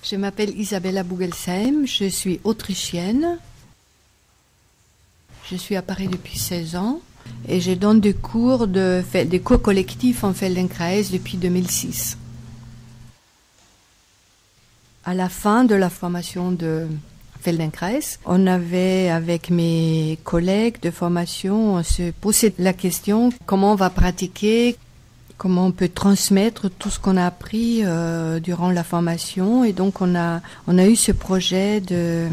Je m'appelle Isabella Bugelsheim, je suis autrichienne. Je suis à Paris depuis 16 ans et je donne des cours collectifs en Feldenkrais depuis 2006. À la fin de la formation de Feldenkrais, on avait avec mes collègues de formation, on se posait la question comment on va pratiquer, comment on peut transmettre tout ce qu'on a appris durant la formation. Et donc on a eu ce projet de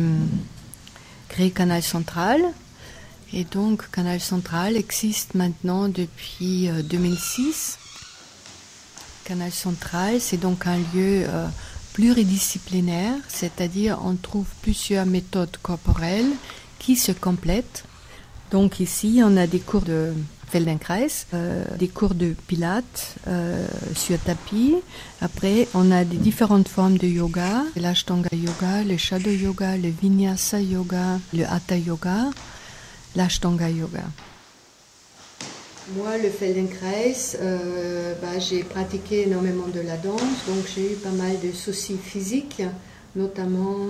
créer Canal Central. Et donc Canal Central existe maintenant depuis 2006. Canal Central, c'est donc un lieu pluridisciplinaire, c'est-à-dire on trouve plusieurs méthodes corporelles qui se complètent. Donc ici, on a des cours de Feldenkrais, des cours de pilates sur tapis. Après, on a des différentes formes de yoga, l'ashtanga yoga, le shadow yoga, le vinyasa yoga, le hatha yoga, l'ashtanga yoga. Moi, le Feldenkrais, j'ai pratiqué énormément de la danse, donc j'ai eu pas mal de soucis physiques, notamment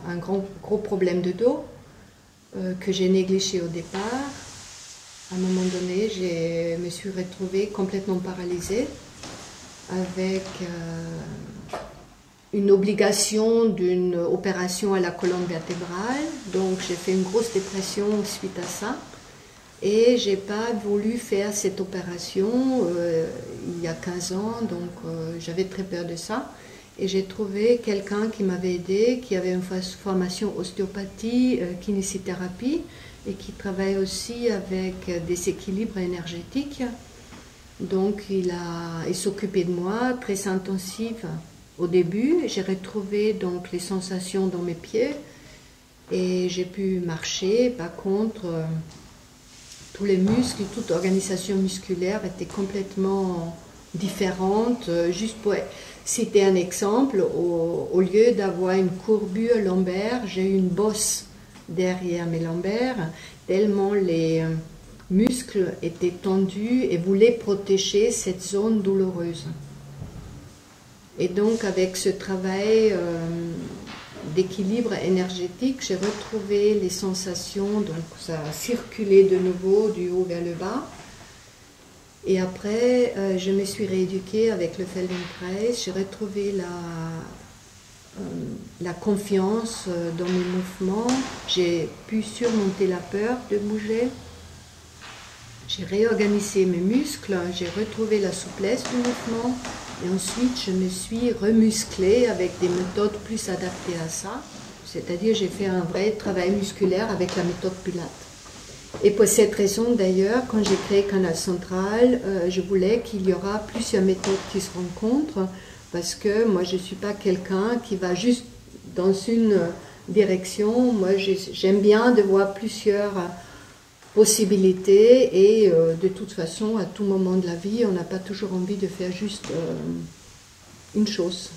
un gros problème de dos que j'ai négligé au départ. À un moment donné, je me suis retrouvée complètement paralysée avec une obligation d'une opération à la colonne vertébrale. Donc j'ai fait une grosse dépression suite à ça. Et je n'ai pas voulu faire cette opération il y a 15 ans, donc j'avais très peur de ça. Et j'ai trouvé quelqu'un qui m'avait aidé, qui avait une formation ostéopathie, kinésithérapie, et qui travaille aussi avec des équilibres énergétiques. Donc il s'occupait de moi, très intensif au début. J'ai retrouvé donc les sensations dans mes pieds et j'ai pu marcher. Par contre, tous les muscles, toute organisation musculaire était complètement différente. Juste pour citer un exemple, au lieu d'avoir une courbure lombaire, j'ai eu une bosse derrière mes lombaires, tellement les muscles étaient tendus et voulaient protéger cette zone douloureuse. Et donc avec ce travail d'équilibre énergétique, j'ai retrouvé les sensations, donc ça a circulé de nouveau du haut vers le bas. Et après, je me suis rééduquée avec le Feldenkrais, j'ai retrouvé la confiance dans mes mouvements, j'ai pu surmonter la peur de bouger, j'ai réorganisé mes muscles, j'ai retrouvé la souplesse du mouvement et ensuite je me suis remusclée avec des méthodes plus adaptées à ça, c'est-à-dire j'ai fait un vrai travail musculaire avec la méthode Pilates. Et pour cette raison d'ailleurs, quand j'ai créé Canal Central, je voulais qu'il y aura plusieurs méthodes qui se rencontrent, parce que moi je ne suis pas quelqu'un qui va juste dans une direction. Moi j'aime bien de voir plusieurs possibilités et de toute façon à tout moment de la vie on n'a pas toujours envie de faire juste une chose.